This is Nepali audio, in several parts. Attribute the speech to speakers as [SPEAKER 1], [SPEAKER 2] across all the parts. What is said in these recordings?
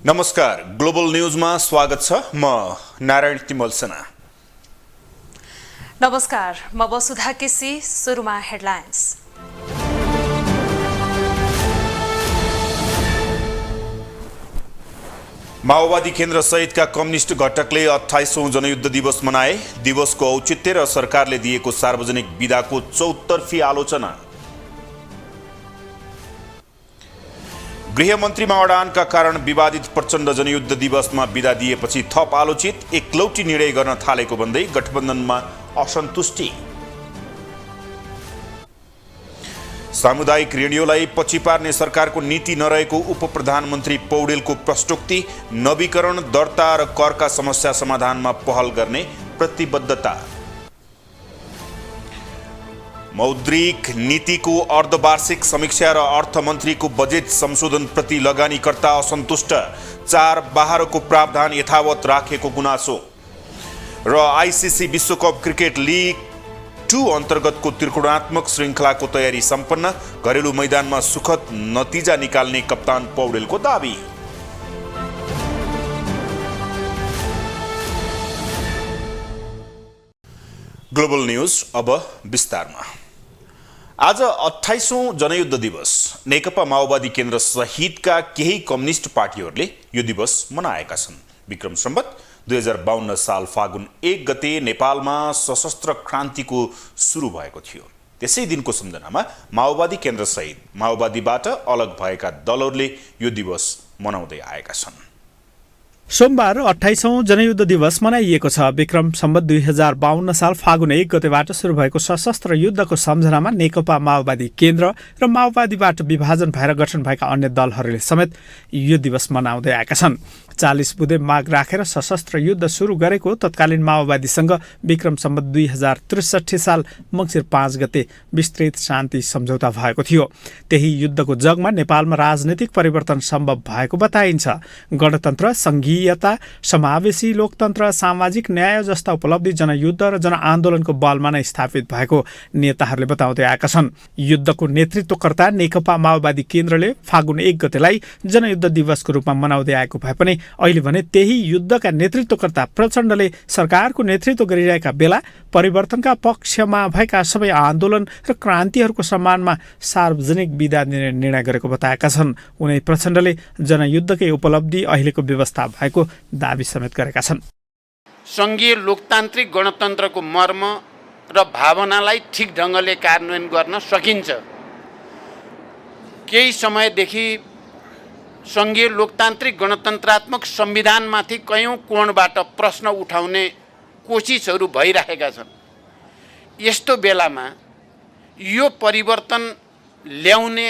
[SPEAKER 1] नमस्कार, ग्लोबल न्यूजमा स्वागत छ। म नारायण तिमल सेना।
[SPEAKER 2] नमस्कार, म वसुधा केसी। सुरुमा हेडलाइन्स।
[SPEAKER 1] माओवादी केन्द्र सहितका कम्युनिस्ट घटकले 28औं जनयुद्ध दिवस मनाए। दिवसको औचित्य र सरकारले दिएको सार्वजनिक बिदाको चौतर्फी आलोचना। गृहमन्त्रीमा अडानका कारण विवादित प्रचण्ड जनयुद्ध दिवसमा बिदा दिएपछि थप आलोचित। एकलौटी निर्णय गर्न थालेको भन्दै गठबन्धनमा असन्तुष्टि। सामुदायिक रेडियोलाई पछि पार्ने सरकारको नीति नरहेको उपप्रधानमन्त्री पौडेलको प्रष्टोक्ति। नवीकरण, दर्ता र करका समस्या समाधानमा पहल गर्ने प्रतिबद्धता। मौद्रिक नीतिको अर्धवार्षिक समीक्षा र अर्थमन्त्रीको बजेट संशोधनप्रति लगानीकर्ता असन्तुष्ट। 4 बाह्रको प्रावधान यथावत राखेको गुनासो। र आइसिसी विश्वकप क्रिकेट लिग 2 अन्तर्गतको त्रिकोणात्मक श्रृङ्खलाको तयारी सम्पन्न। घरेलु मैदानमा सुखद नतिजा निकाल्ने कप्तान पौडेलको दाबी। ग्लोबल न्यूज अब विस्तारमा। आज 28औं जनयुद्ध दिवस। नेकपा माओवादी केन्द्र सहितका केही कम्युनिस्ट पार्टीहरूले यो दिवस मनाएका छन्। विक्रम सम्वत 2052 साल फागुन 1 गते नेपालमा सशस्त्र क्रान्तिको सुरु भएको थियो। त्यसै दिनको सम्झनामा माओवादी केन्द्र सहित माओवादीबाट अलग भएका दलहरूले यो दिवस मनाउँदै आएका छन्।
[SPEAKER 3] सोमबार 28औं जनयुद्ध दिवस मनाइएको छ। विक्रम सम्वत 2052 साल फागुन 1 गतेबाट सुरु भएको सशस्त्र युद्धको सम्झनामा नेकपा माओवादी केन्द्र र माओवादीबाट विभाजन भएर गठन भएका अन्य दलहरूले समेत यो दिवस मनाउँदै आएका छन्। 40 बुँदे माग राखेर सशस्त्र युद्ध सुरु गरेको तत्कालीन माओवादीसँग विक्रम सम्वत 2063 साल मङ्सिर 5 गते विस्तृत शान्ति सम्झौता भएको थियो। त्यही युद्धको जगमा नेपालमा राजनीतिक परिवर्तन सम्भव भएको बताइन्छ। गणतन्त्र, संघीयता, समावेशी लोकतन्त्र, सामाजिक न्याय जस्ता उपलब्धि जनयुद्ध र जनआन्दोलनको बलमा नै स्थापित भएको नेताहरूले बताउँदै आएका छन्। युद्धको नेतृत्वकर्ता नेकपा माओवादी केन्द्रले फागुन 1 गतेलाई जनयुद्ध दिवसको रूपमा मनाउँदै आएको भए पनि अहिले भने त्यही युद्धका नेतृत्वकर्ता प्रचण्डले सरकारको नेतृत्व गरिरहेका बेला परिवर्तनका पक्षमा भएका सबै आन्दोलन र क्रान्तिहरूको सम्मानमा सार्वजनिक बिदा दिने निर्णय गरेको बताएका छन्। उनै प्रचण्डले जनयुद्धकै उपलब्धि अहिलेको व्यवस्था भएको दाबी समेत गरेका छन्।
[SPEAKER 4] सङ्घीय लोकतान्त्रिक गणतन्त्रको मर्म र भावनालाई ठिक ढङ्गले कार्यान्वयन गर्न सकिन्छ। केही समयदेखि सङ्घीय लोकतान्त्रिक गणतन्त्रात्मक संविधानमाथि कयौं कोणबाट प्रश्न उठाउने कोसिसहरू भइरहेका छन्। यस्तो बेलामा यो परिवर्तन ल्याउने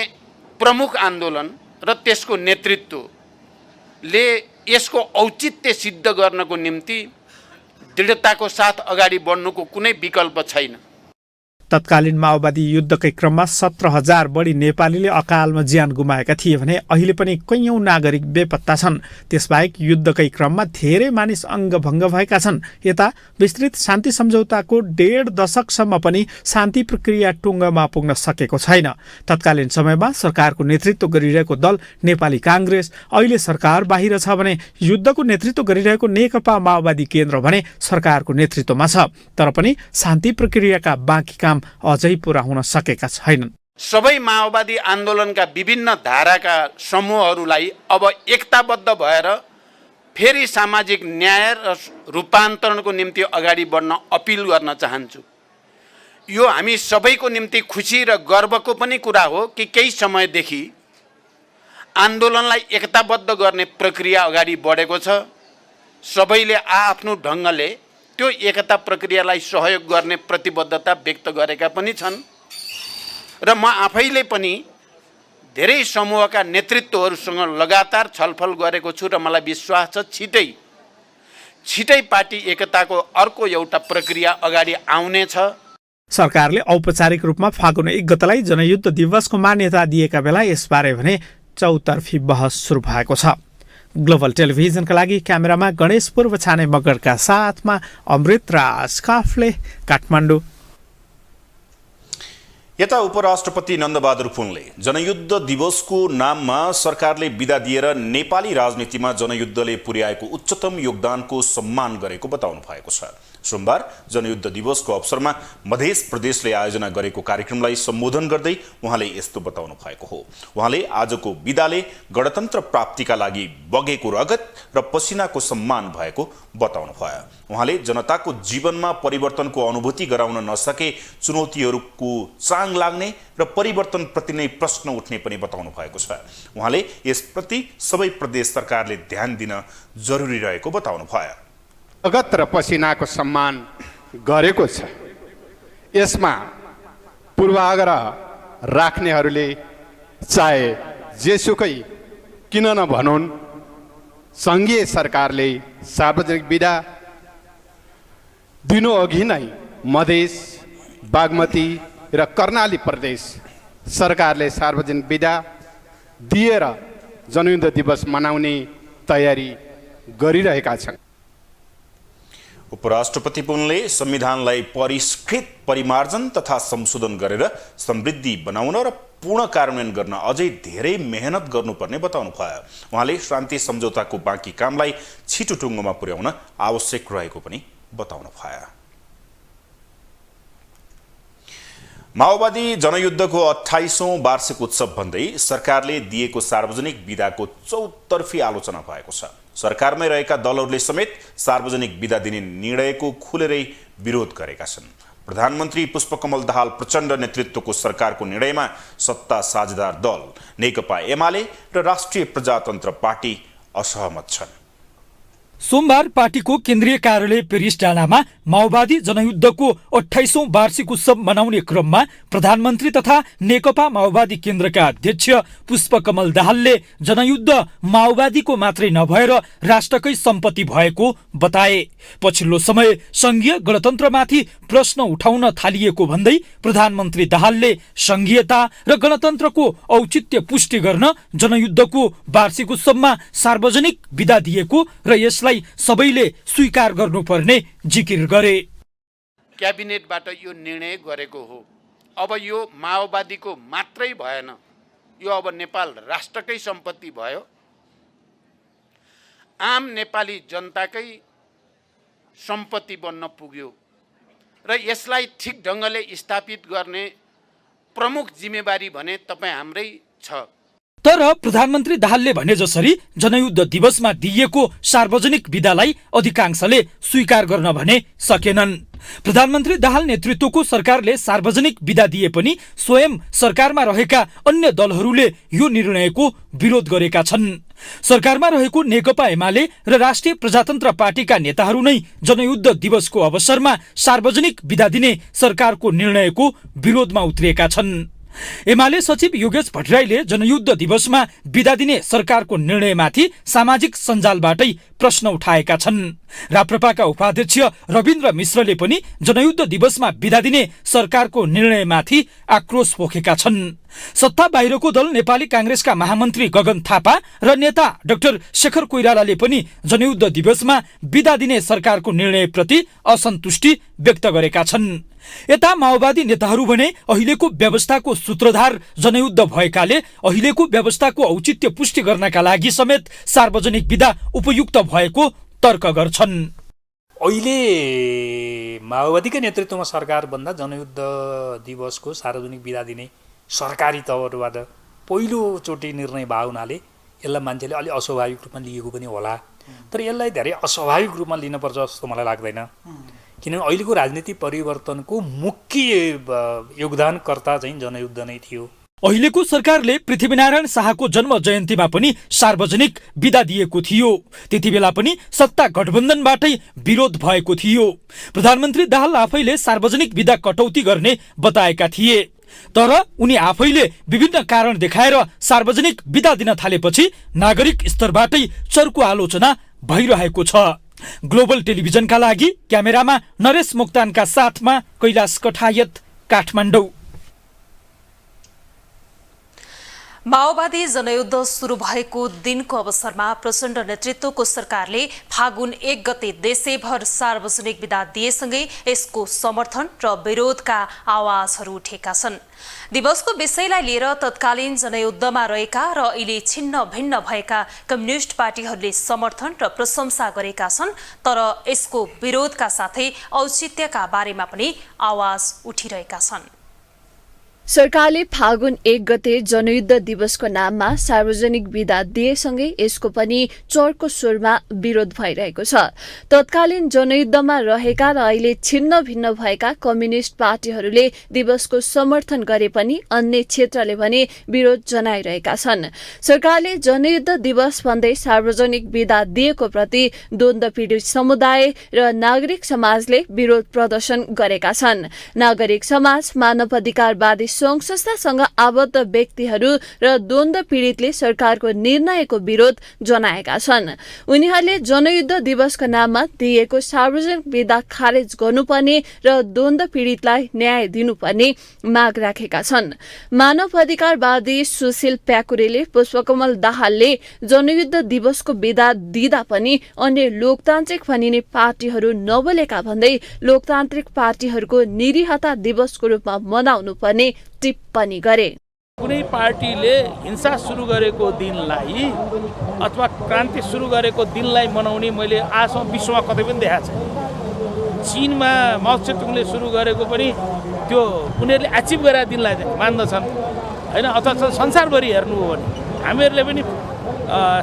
[SPEAKER 4] प्रमुख आन्दोलन र त्यसको नेतृत्वले यसको औचित्य सिद्ध गर्नको निम्ति दृढताको साथ अगाडि बढ्नुको कुनै विकल्प छैन।
[SPEAKER 3] तत्कालीन माओवादी युद्धकै क्रममा 17,000 बढी नेपालीले अकालमा ज्यान गुमाएका थिए भने अहिले पनि कैयौं नागरिक बेपत्ता छन्। त्यसबाहेक युद्धकै क्रममा धेरै मानिस अङ्गभङ्ग भएका छन्। यता विस्तृत शान्ति सम्झौताको 1.5 दशकसम्म पनि शान्ति प्रक्रिया टुङ्गोमा पुग्न सकेको छैन। तत्कालीन समयमा सरकारको नेतृत्व गरिरहेको दल नेपाली काङ्ग्रेस अहिले सरकार बाहिर छ भने युद्धको नेतृत्व गरिरहेको नेकपा माओवादी केन्द्र भने सरकारको नेतृत्वमा छ। तर पनि शान्ति प्रक्रियाका बाँकी काम अझै पूरा हुन सकेका छैनन्।
[SPEAKER 4] सबै माओवादी आन्दोलनका विभिन्न धाराका समूहहरूलाई अब एकताबद्ध भएर फेरि सामाजिक न्याय र रूपान्तरणको निम्ति अगाडि बढ्न अपिल गर्न चाहन्छु। यो हामी सबैको निम्ति खुसी र गर्वको पनि कुरा हो कि केही समयदेखि आन्दोलनलाई एकताबद्ध गर्ने प्रक्रिया अगाडि बढेको छ। सबैले आफ्नो ढङ्गले त्यो एकता प्रक्रियालाई सहयोग गर्ने प्रतिबद्धता व्यक्त गरेका पनि छन् र म आफैले पनि धेरै समूहका नेतृत्वहरूसँग लगातार छलफल गरेको छु र मलाई विश्वास छ छिटै पार्टी एकताको अर्को एउटा प्रक्रिया अगाडि आउनेछ।
[SPEAKER 3] सरकारले औपचारिक रूपमा फागुन 1 गतेलाई जनयुद्ध दिवसको मान्यता दिएका बेला यसबारे भने चौतर्फी बहस सुरु भएको छ। ग्लोबल टेलिभिजनका लागि क्यामेरामा गणेश पूर्व छाने मगरका साथमा अमृत राज काफले, काठमाडौँ।
[SPEAKER 1] यता उपराष्ट्रपति नन्दबहादुर पुनले जनयुद्ध दिवसको नाममा सरकारले बिदा दिएर नेपाली राजनीतिमा जनयुद्धले पुर्याएको उच्चतम योगदानको सम्मान गरेको बताउनु भएको छ। सोमबार जनयुद्ध दिवसको अवसरमा मध्य प्रदेशले आयोजना गरेको कार्यक्रमलाई सम्बोधन गर्दै उहाँले यस्तो बताउनु भएको हो। उहाँले आजको बिदाले गणतन्त्र प्राप्तिका लागि बगेको रगत र पसिनाको सम्मान भएको बताउनु भयो। उहाँले जनताको जीवनमा परिवर्तनको अनुभूति गराउन नसके चुनौतीहरूको चाङ लाग्ने र परिवर्तनप्रति नै प्रश्न उठ्ने पनि बताउनु भएको छ। उहाँले यसप्रति सबै प्रदेश सरकारले ध्यान दिन जरुरी रहेको बताउनु भयो।
[SPEAKER 5] रगत र पसिनाको सम्मान गरेको छ। यसमा पूर्वाग्रह राख्नेहरूले चाहे जेसुकै किन नभनुन्, सङ्घीय सरकारले सार्वजनिक बिदा दिनु अघि नै मधेस, बागमती र कर्णाली प्रदेश सरकारले सार्वजनिक बिदा दिएर जनयुद्ध दिवस मनाउने तयारी गरिरहेका छन्।
[SPEAKER 1] उपराष्ट्रपति पुनले संविधानलाई परिष्कृत, परिमार्जन तथा संशोधन गरेर समृद्धि बनाउन र पूर्ण कार्यान्वयन गर्न अझै धेरै मेहनत गर्नुपर्ने बताउनु भयो। उहाँले शान्ति सम्झौताको बाँकी कामलाई छिटो टुङ्गोमा पुर्याउन आवश्यक रहेको पनि बताउनु भयो। माओवादी जनयुद्धको 28औं वार्षिक उत्सव भन्दै सरकारले दिएको सार्वजनिक बिदाको चौतर्फी आलोचना भएको छ। सरकारमै रहेका दलहरूले समेत सार्वजनिक बिदा दिने निर्णयको खुलेरै विरोध गरेका छन्। प्रधानमन्त्री पुष्पकमल दाहाल प्रचण्ड नेतृत्वको सरकारको निर्णयमा सत्ता साझेदार दल नेकपा एमाले र राष्ट्रिय प्रजातन्त्र पार्टी असहमत छन्।
[SPEAKER 6] सोमबार पार्टीको केन्द्रीय कार्यालय पेरिस डाँडामा माओवादी जनयुद्धको 28औं वार्षिक उत्सव मनाउने क्रममा प्रधानमन्त्री तथा नेकपा माओवादी केन्द्रका अध्यक्ष पुष्पकमल दाहालले जनयुद्ध माओवादीको मात्रै नभएर राष्ट्रकै सम्पत्ति भएको बताए। पछिल्लो समय संघीय गणतन्त्रमाथि प्रश्न उठाउन थालिएको भन्दै प्रधानमन्त्री दाहालले संघीयता र गणतन्त्रको औचित्य पुष्टि गर्न जनयुद्धको वार्षिक उत्सवमा सार्वजनिक बिदा दिएको र यसलाई सबैले स्वीकार गर्नुपर्ने जिकिर गरे।
[SPEAKER 4] क्याबिनेटबाट यो निर्णय गरेको हो। अब यो माओवादीको मात्रै भएन, यो अब नेपाल राष्ट्रकै सम्पत्ति भयो। आम नेपाली जनताकै सम्पत्ति बन्न पुग्यो र यसलाई ठिक ढङ्गले स्थापित गर्ने प्रमुख जिम्मेवारी भने तपाईँ हाम्रै छ।
[SPEAKER 6] तर प्रधानमन्त्री दाहालले भने जसरी जनयुद्ध दिवसमा दिइएको सार्वजनिक बिदालाई अधिकांशले स्वीकार गर्न भने सकेनन्। प्रधानमन्त्री दाहाल नेतृत्वको सरकारले सार्वजनिक बिदा दिए पनि स्वयं सरकारमा रहेका अन्य दलहरूले यो निर्णयको विरोध गरेका छन्। सरकारमा रहेको नेकपा एमाले र राष्ट्रिय प्रजातन्त्र पार्टीका नेताहरू नै जनयुद्ध दिवसको अवसरमा सार्वजनिक बिदा दिने सरकारको निर्णयको विरोधमा उत्रिएका छन्। एमाले सचिव योगेश भट्टराईले जनयुद्ध दिवसमा बिदा दिने सरकारको निर्णयमाथि सामाजिक सञ्जालबाटै प्रश्न उठाएका छन्। राप्रपाका उपाध्यक्ष रविन्द्र मिश्रले पनि जनयुद्ध दिवसमा बिदा दिने सरकारको निर्णयमाथि आक्रोश पोखेका छन्। सत्ता बाहिरको दल नेपाली कांग्रेसका महामन्त्री गगन थापा र नेता डाक्टर शेखर कोइरालाले पनि जनयुद्ध दिवसमा बिदा दिने सरकारको निर्णयप्रति असन्तुष्टि व्यक्त गरेका छन्। यता माओवादी नेताहरू भने अहिलेको व्यवस्थाको सूत्रधार जनयुद्ध भएकाले अहिलेको व्यवस्थाको औचित्य पुष्टि गर्नका लागि समेत सार्वजनिक बिदा उपयुक्त भएको तर्क गर्छन्।
[SPEAKER 7] अहिले माओवादीकै नेतृत्वमा सरकार भन्दा जनयुद्ध दिवसको सार्वजनिक बिदा दिने सरकारी तवरबाट पहिलोचोटि निर्णय भएको हुनाले यसलाई मान्छेले अलि अस्वाभाविक रूपमा लिएको पनि होला। तर यसलाई धेरै अस्वाभाविक रूपमा लिनुपर्छ जस्तो मलाई लाग्दैन, किनभने अहिलेको राजनीति परिवर्तनको मुख्य योगदानकर्ता चाहिँ जनयुद्ध नै थियो।
[SPEAKER 6] अहिलेको सरकारले पृथ्वीनारायण शाहको जन्म जयन्तीमा पनि सार्वजनिक बिदा दिएको थियो। त्यति बेला पनि सत्ता गठबन्धनबाटै विरोध भएको थियो। प्रधानमन्त्री दाहाल आफैले सार्वजनिक बिदा कटौती गर्ने बताएका थिए, तर उनी आफैले विभिन्न कारण देखाएर सार्वजनिक बिदा दिन थालेपछि नागरिक स्तरबाटै चर्को आलोचना भइरहेको छ। ग्लोबल टेलिभिजनका लागि क्यामेरामा नरेश मोक्तानका साथमा कैलाश कठायत, काठमाडौँ।
[SPEAKER 2] माओवादी जनयुद्ध सुरु भएको दिनको अवसरमा प्रचण्ड नेतृत्वको सरकारले फागुन 1 गते देशैभर सार्वजनिक बिदा दिएसँगै यसको समर्थन र विरोधका आवाजहरू उठेका छन्। दिवसको विषयलाई लिएर तत्कालीन जनयुद्धमा रहेका र अहिले छिन्न भिन्न भएका कम्युनिस्ट पार्टीहरूले समर्थन र प्रशंसा गरेका छन्, तर यसको विरोधका साथै औचित्यका बारेमा पनि आवाज उठिरहेका छन्।
[SPEAKER 8] सरकारले फागुन 1 गते जनयुद्ध दिवसको नाममा सार्वजनिक बिदा दिएसँगै यसको पनि चर्को स्वरमा विरोध भइरहेको छ। तत्कालीन जनयुद्धमा रहेका र अहिले छिन्न भिन्न भएका कम्युनिस्ट पार्टीहरूले दिवसको समर्थन गरे पनि अन्य क्षेत्रले भने विरोध जनाइरहेका छन्। सरकारले जनयुद्ध दिवस भन्दै सार्वजनिक बिदा दिएको प्रति द्वन्द्व पीडित समुदाय र नागरिक समाजले विरोध प्रदर्शन गरेका छन्। नागरिक समाज, मानवाधिकारवादी संघ संस्थासँग आबद्ध व्यक्तिहरू र द्वन्द्व पीडितले सरकारको निर्णयको विरोध जनाएका छन्। उनीहरूले जनयुद्ध दिवसको नाममा दिएको सार्वजनिक बिदा खारेज गर्नुपर्ने र द्वन्द्व पीडितलाई न्याय दिनुपर्ने माग राखेका छन्। मानवाधिकारवादी सुशील प्याकुरेले पुष्पकमल दाहालले जनयुद्ध दिवसको बिदा दिँदा पनि अन्य लोकतान्त्रिक भनिने पार्टीहरू नबोलेका भन्दै लोकतान्त्रिक पार्टीहरूको निरीहता दिवसको रूपमा मनाउनु पर्ने टिप्पणी गरे।
[SPEAKER 9] कुनै पार्टीले हिंसा सुरु गरेको दिनलाई अथवा क्रान्ति सुरु गरेको दिनलाई मनाउने मैले आजसम्म विश्वमा कतै पनि देखाएको छैन। चीनमा माओ त्से-तुङले सुरु गरेको पनि त्यो उनीहरूले एचिभ गरेका दिनलाई मान्दछन् हैन, अथवा संसारभरि हेर्नु हो भने हामीहरूले पनि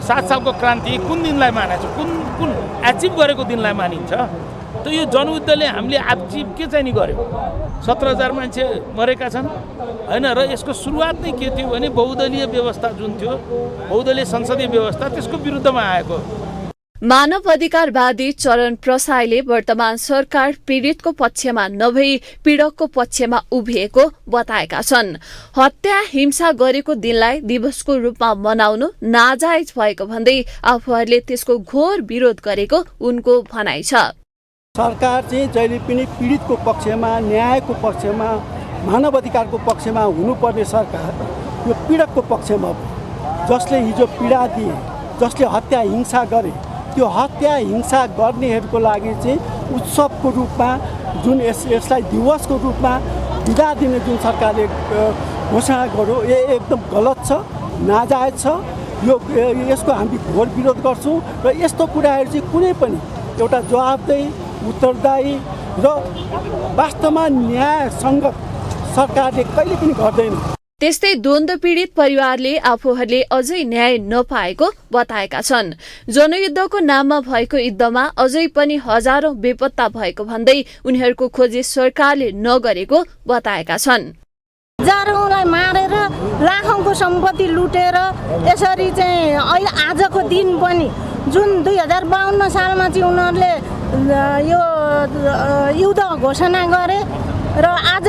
[SPEAKER 9] 7 सालको क्रान्ति कुन दिनलाई मानेको छ, कुन एचिभ गरेको दिनलाई मानिन्छ। त यो जनयुद्धले हामीले एचिभ के चाहिँ नि गर्यो, 17,000 मान्छे मरेका छन् हैन, र यसको सुरुवात नै के थियो भने बहुदलीय व्यवस्था जुन थियो, बहुदलीय संसदीय व्यवस्था, त्यसको विरुद्धमा आएको।
[SPEAKER 8] मानव अधिकारवादी चरण प्रसाईले वर्तमान सरकार पीडितको पक्षमा नभई पीडकको पक्षमा उभिएको बताएका छन्। हत्या हिंसा गरेको दिनलाई दिवसको रूपमा मनाउनु नाजायज भएको भन्दै आफूहरूले त्यसको घोर विरोध गरेको उनको भनाइ छ।
[SPEAKER 10] सरकार चाहिँ जहिले पनि पीडितको पक्षमा, न्यायको पक्षमा, मानव अधिकारको पक्षमा हुनुपर्ने सरकार यो पीडकको पक्षमा हो। जसले हिजो पीडा दिए, जसले हत्या हिंसा गरे, त्यो हत्या हिंसा गर्नेहरूको लागि चाहिँ उत्सवको रूपमा जुन यसलाई दिवसको रूपमा बिदा दिने जुन सरकारले घोषणा गर्यो, यो एकदम गलत छ, नाजायज छ। यसको हामी घोर विरोध गर्छौँ र यस्तो कुराहरू चाहिँ कुनै पनि एउटा जवाबदेही, उत्तरदायी र वास्तवमा न्यायसङ्गत सरकारले कहिले पनि गर्दैन।
[SPEAKER 8] त्यस्तै द्वन्द्व पीडित परिवारले आफूहरूले अझै न्याय नपाएको बताएका छन्। जनयुद्धको नाममा भएको युद्धमा अझै पनि हजारौं बेपत्ता भएको भन्दै उनीहरूको खोजी सरकारले नगरेको बताएका छन्।
[SPEAKER 11] हजारौंलाई मारेर लाखौंको सम्पत्ति लुटेर यसरी चाहिँ अहिले आजको दिन पनि जुन 2052 सालमा चाहिँ उनीहरूले यो युद्ध घोषणा गरे र आज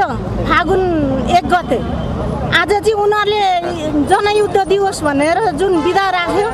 [SPEAKER 11] फागुन 1 गते आज चाहिँ उनीहरूले जनयुद्ध दिवस भनेर जुन बिदा राख्यो,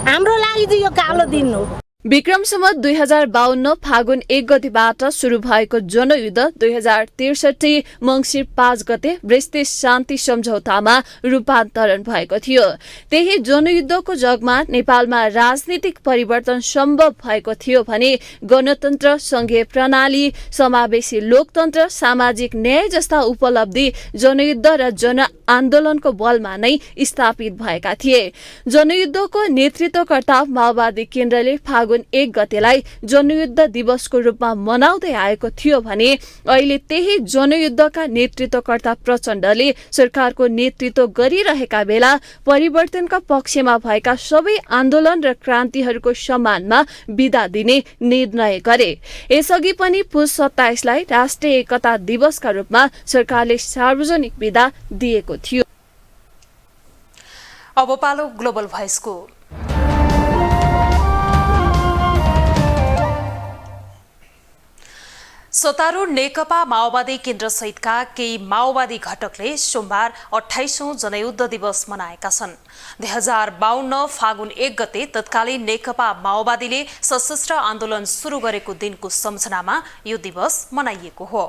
[SPEAKER 11] हाम्रो लागि चाहिँ यो कालो दिन हो।
[SPEAKER 8] विक्रम सम्वत 2052 फागुन 1 गतेबाट सुरु भएको जनयुद्ध 2063 मङ्सिर 5 गते ब्रेस्ते शान्ति सम्झौतामा रूपान्तरण भएको थियो। त्यही जनयुद्धको जगमा नेपालमा राजनीतिक परिवर्तन सम्भव भएको थियो भने गणतन्त्र, संघीय प्रणाली, समावेशी लोकतन्त्र, सामाजिक न्याय जस्ता उपलब्धि जनयुद्ध र जनआन्दोलनको बलमा नै स्थापित भएका थिए। जनयुद्धको नेतृत्वकर्ता माओवादी केन्द्रले फागुन 1 गतेलाई जनयुद्ध दिवसको रूपमा मनाउँदै आएको थियो भने अहिले त्यही जनयुद्धका नेतृत्वकर्ता प्रचण्डले सरकारको नेतृत्व गरिरहेका बेला परिवर्तनका पक्षमा भएका सबै आन्दोलन र क्रान्तिहरूको सम्मानमा बिदा दिने निर्णय गरे। यसअघि पनि पुस 27 लाई राष्ट्रिय एकता दिवसका रूपमा सरकारले सार्वजनिक बिदा दिएको थियो।
[SPEAKER 2] अब पालो ग्लोबल भोइसको। सत्तारूढ नेकपा माओवादी केन्द्र सहितका केही माओवादी घटकले सोमबार 28औं जनयुद्ध दिवस मनाएका छन्। 2052 फागुन 1 गते तत्कालीन नेकपा माओवादीले सशस्त्र आन्दोलन सुरु गरेको दिनको सम्झनामा यो दिवस मनाइएको हो।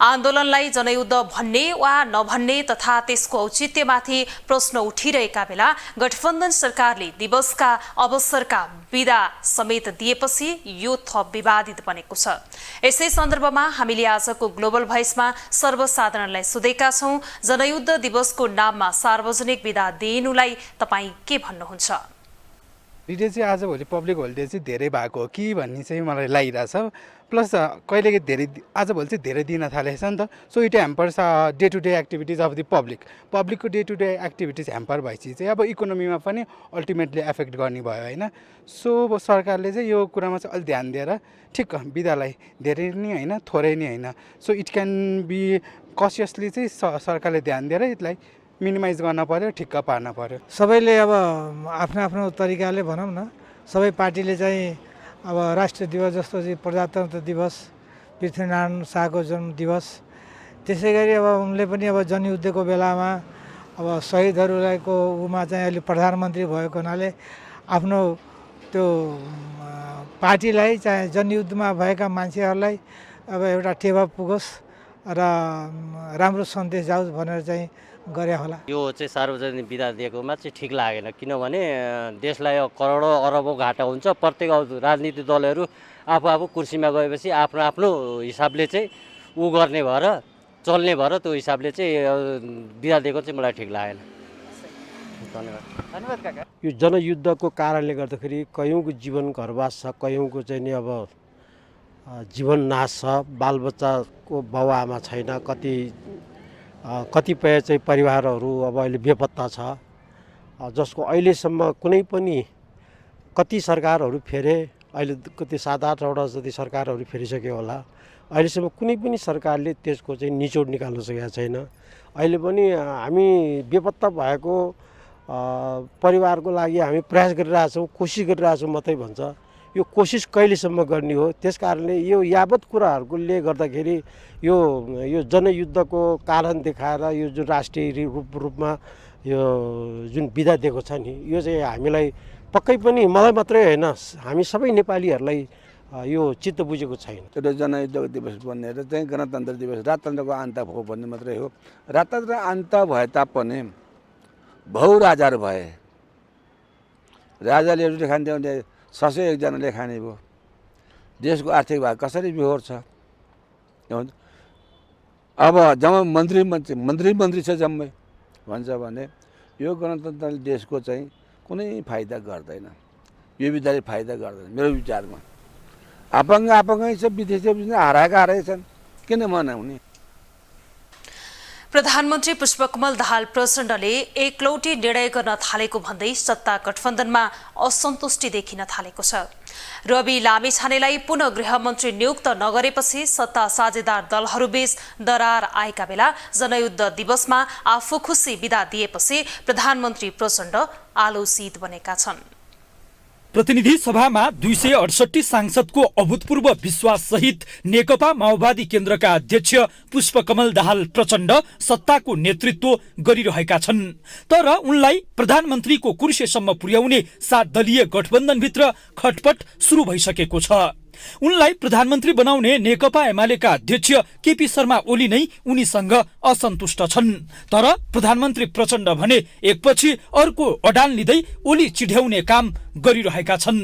[SPEAKER 2] आन्दोलनलाई जनयुद्ध भन्ने वा नभन्ने तथा त्यसको औचित्यमाथि प्रश्न उठिरहेका बेला गठबन्धन सरकारले दिवसका अवसरका विदा समेत दिएपछि यो थप विवादित बनेको छ। यसै सन्दर्भमा हामीले आजको ग्लोबल भोइसमा सर्वसाधारणलाई सोधेका छौं, जनयुद्ध दिवसको नाममा सार्वजनिक विदा दिइनुलाई तपाईं के भन्नुहुन्छ?
[SPEAKER 12] हलिडे चाहिँ आजभोलि पब्लिक होलिडे चाहिँ धेरै भएको हो कि भन्ने चाहिँ मलाई लागिरहेछ। प्लस कहिलेकै धेरै आजभोलि चाहिँ धेरै दिन थालेको छ नि त। So it hampers day to day activities of the पब्लिकको day to day activities hamper भएपछि चाहिँ अब इकोनोमीमा पनि अल्टिमेटली एफेक्ट गर्ने भयो होइन। सो सरकारले चाहिँ यो कुरामा चाहिँ अलिक ध्यान दिएर ठिक बिदालाई धेरै नि होइन थोरै नि होइन, सो इट क्यान बी कसियसली चाहिँ सरकारले ध्यान दिएर यसलाई मिनिमाइज गर्न पर्यो, ठिक्क पार्न पर्यो।
[SPEAKER 13] सबैले अब आफ्नो आफ्नो तरिकाले भनौँ न, सबै पार्टीले चाहिँ अब राष्ट्रिय दिवस जस्तो चाहिँ प्रजातन्त्र दिवस, पृथ्वीनारायण शाहको जन्म दिवस, त्यसै गरी अब उनले पनि अब जनयुद्धको बेलामा अब शहीदहरूको उमा चाहिँ अहिले प्रधानमन्त्री भएको हुनाले आफ्नो त्यो पार्टीलाई चाहिँ जनयुद्धमा भएका मान्छेहरूलाई अब एउटा टेवा पुगोस् र राम्रो सन्देश जाओस् भनेर चाहिँ गरे होला।
[SPEAKER 14] यो चाहिँ सार्वजनिक बिदा दिएकोमा चाहिँ ठिक लागेन, किनभने देशलाई करोडौँ अरबौँ घाटा हुन्छ। प्रत्येक राजनीतिक दलहरू आफू कुर्सीमा गएपछि आफ्नो आफ्नो हिसाबले चाहिँ ऊ गर्ने भएर चल्ने भएर त्यो हिसाबले चाहिँ बिदा दिएको चाहिँ मलाई ठिक लागेन। धन्यवाद काका।
[SPEAKER 15] यो जनयुद्धको कारणले गर्दाखेरि कयौँको जीवन घरवास छ, कयौँको चाहिँ नि अब जीवन नाश छ, बालबच्चाको बाउआमा छैन, कतिपय चाहिँ परिवारहरू अब अहिले बेपत्ता छ, जसको अहिलेसम्म कुनै पनि कति सरकारहरू फेरे, अहिले कति 7-8वटा जति सरकारहरू फेरिसक्यो होला, अहिलेसम्म कुनै पनि सरकारले त्यसको चाहिँ निचोड निकाल्न सकेका छैन। अहिले पनि हामी बेपत्ता भएको परिवारको लागि हामी प्रयास गरिरहेछौँ, कोसिस गरिरहेछौँ मात्रै भन्छ। यो कोसिस कहिलेसम्म गर्ने हो? त्यस कारणले यो यावत कुराहरूले गर्दाखेरि यो जनयुद्धको कारण देखाएर यो जुन राष्ट्रिय रूपमा यो जुन बिदा दिएको छ नि, यो चाहिँ हामीलाई पक्कै पनि मलाई मात्रै होइन, हामी सबै नेपालीहरूलाई यो चित्त बुझेको छैन।
[SPEAKER 16] एउटा जनयुद्धको दिवस भनेर चाहिँ गणतन्त्र दिवस राजतन्त्रको अन्त भयो भन्ने मात्रै हो। राजतन्त्र अन्त भए तापनि बहु राजाहरू भए, राजाले रोटी खान्थ्यो भने 600 एकजनाले खाने भयो। देशको आर्थिक भाग कसरी बिहोर छ? अब जम्मै मन्त्री छ जम्मै भन्छ भने यो गणतन्त्रले देशको चाहिँ कुनै फाइदा गर्दैन, यो विधाले फाइदा गर्दैन मेरो विचारमा। आफङ्गै छ, विदेशी हराएका छन्, किन मनाउने?
[SPEAKER 2] प्रधानमन्त्री पुष्पकमल दाहाल प्रचण्डले एकलौटी निर्णय गर्न थालेको भन्दै सत्ता गठबन्धनमा असन्तुष्टि देखिन थालेको छ। रवि लामिछानेलाई पुनः गृहमन्त्री नियुक्त नगरेपछि सत्ता साझेदार दलहरूबीच दरार आएका बेला जनयुद्ध दिवसमा आफू खुसी बिदा दिएपछि प्रधानमन्त्री प्रचण्ड आलोचित बनेका छन्।
[SPEAKER 6] प्रतिनिधि सभामा 268 सांसदको अभूतपूर्व विश्वास सहित नेकपा माओवादी केन्द्रका अध्यक्ष पुष्पकमल दाहाल प्रचण्ड सत्ताको नेतृत्व गरिरहेका छन्, तर उनलाई प्रधानमन्त्रीको कुर्सीसम्म पुर्याउने 7 दलीय गठबन्धनभित्र खटपट सुरु भइसकेको छ। उनलाई प्रधानमन्त्री बनाउने नेकपा एमालेका अध्यक्ष केपी शर्मा ओली नै उनीसँग असन्तुष्ट छन्, तर प्रधानमन्त्री प्रचण्ड भने एकपछि अर्को अडान लिँदै ओली चिढ्याउने काम गरिरहेका छन्।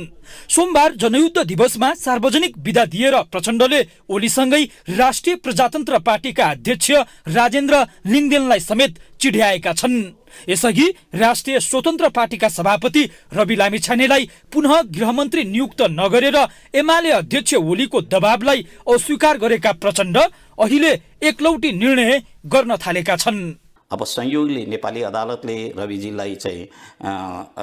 [SPEAKER 6] सोमबार जनयुद्ध दिवसमा सार्वजनिक बिदा दिएर प्रचण्डले ओलीसँगै राष्ट्रिय प्रजातन्त्र पार्टीका अध्यक्ष राजेन्द्र लिङदेनलाई समेत चिढ्याएका छन्। यसअघि राष्ट्रिय स्वतन्त्र पार्टीका सभापति रवि लामिछानेलाई पुनः गृहमन्त्री नियुक्त नगरेर एमाले अध्यक्ष ओलीको दबावलाई अस्वीकार गरेका प्रचण्ड अहिले एकलौटी निर्णय गर्न थालेका छन्।
[SPEAKER 17] अब संयोगले नेपाली अदालतले रविजीलाई चाहिँ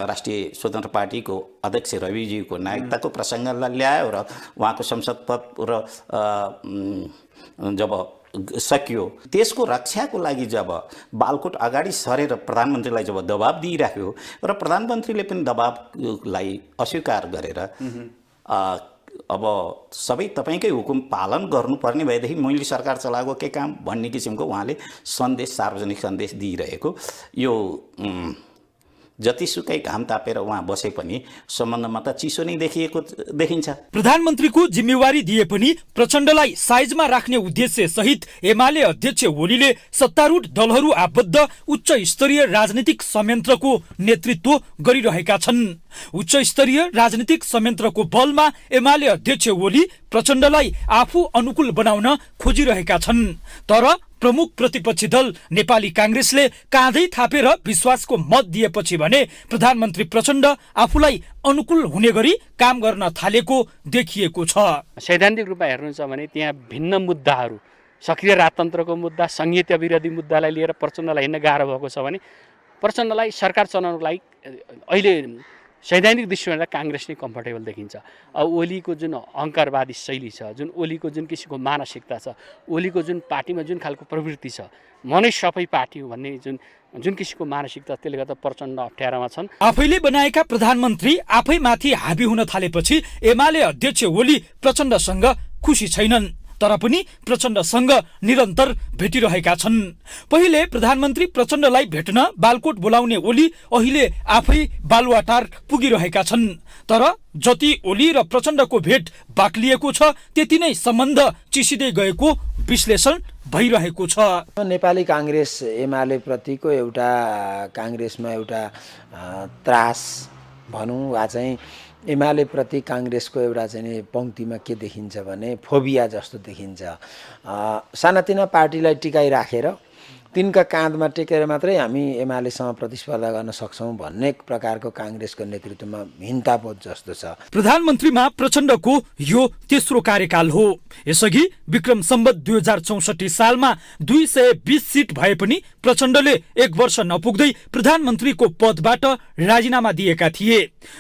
[SPEAKER 17] राष्ट्रिय स्वतन्त्र पार्टीको अध्यक्ष रविजीको नायकताको प्रसङ्गलाई ल्यायो र उहाँको संसद पद र जब सकियो त्यसको रक्षाको लागि जब बालकोट अगाडि सरेर प्रधानमन्त्रीलाई जब दबाब दिइराख्यो र प्रधानमन्त्रीले पनि दबाबलाई अस्वीकार गरेर अब सबै तपाईँकै हुकुम पालन गर्नुपर्ने भएदेखि मैले सरकार चलाएको के काम भन्ने किसिमको उहाँले सन्देश सार्वजनिक सन्देश दिइरहेको यो जतिसुकै घाम तापेर उहाँ बसे पनि सम्बन्धमा त चिसो नै देखिन्छ।
[SPEAKER 6] प्रधानमन्त्रीको जिम्मेवारी दिए पनि प्रचण्डलाई साइजमा राख्ने उद्देश्य सहित एमाले अध्यक्ष ओलीले सत्तारूढ दलहरू आबद्ध उच्च स्तरीय राजनीतिक संयन्त्रको नेतृत्व गरिरहेका छन्। उच्च स्तरीय राजनीतिक संयन्त्रको बलमा एमाले अध्यक्ष ओली प्रचण्डलाई आफू अनुकूल बनाउन खोजिरहेका छन्। तर प्रमुख प्रतिपक्षी दल नेपाली कांग्रेसले काँधै थापेर विश्वासको मत दिएपछि भने प्रधानमन्त्री प्रचण्ड आफूलाई अनुकूल हुने गरी काम गर्न थालेको देखिएको छ।
[SPEAKER 18] सैद्धान्तिक रूपमा हेर्नुहुन्छ भने त्यहाँ भिन्न मुद्दाहरू, सक्रिय राजतन्त्रको मुद्दा, संघीयता विरोधी मुद्दालाई लिएर प्रचण्डलाई हिँड्न गाह्रो भएको छ भने प्रचण्डलाई सरकार चलाउनको लागि अहिले सैद्धान्तिक दृष्टिबाट कांग्रेस नै कम्फर्टेबल देखिन्छ। अब ओलीको जुन अहङ्कारवादी शैली छ, जुन ओलीको जुन किसिमको मानसिकता छ, ओलीको जुन पार्टीमा जुन खालको प्रवृत्ति छ, म नै सबै पार्टी हो भन्ने जुन किसिमको मानसिकता, त्यसले गर्दा प्रचण्ड अप्ठ्यारामा छन्।
[SPEAKER 6] आफैले बनाएका प्रधानमन्त्री आफै माथि हाबी हुन थालेपछि एमाले अध्यक्ष ओली प्रचण्डसँग खुसी छैनन्, तर पनि प्रचण्डसँग निरन्तर भेटिरहेका छन्। पहिले प्रधानमन्त्री प्रचण्डलाई भेट्न बालकोट बोलाउने ओली अहिले आफै बालुवाटार पुगिरहेका छन्। तर जति ओली र प्रचण्डको भेट बाक्लिएको छ त्यति नै सम्बन्ध चिसिँदै गएको विश्लेषण भइरहेको छ।
[SPEAKER 19] नेपाली कांग्रेस एमाले प्रतिको एउटा कांग्रेसमा एउटा त्रास भनौँ वा चाहिँ एमाले प्रति कांग्रेसको एउटा चाहिँ पंक्तिमा के देखिन्छ भने फोबिया जस्तो देखिन्छ। सानातिना पार्टीलाई टिकाइराखेर तिनका काँधमा टेकेर मात्रै हामी एमालेसँग प्रतिस्पर्धा गर्न सक्छौँ भन्ने प्रकारको कांग्रेसको नेतृत्वमा भिन्ताबोध जस्तो छ।
[SPEAKER 6] प्रधानमन्त्रीमा प्रचण्डको यो तेस्रो कार्यकाल हो। यसअघि विक्रम सम्वत 2064 सालमा 220 सिट भए पनि प्रचण्डले 1 वर्ष नपुग्दै प्रधानमन्त्रीको पदबाट राजीनामा दिएका थिए।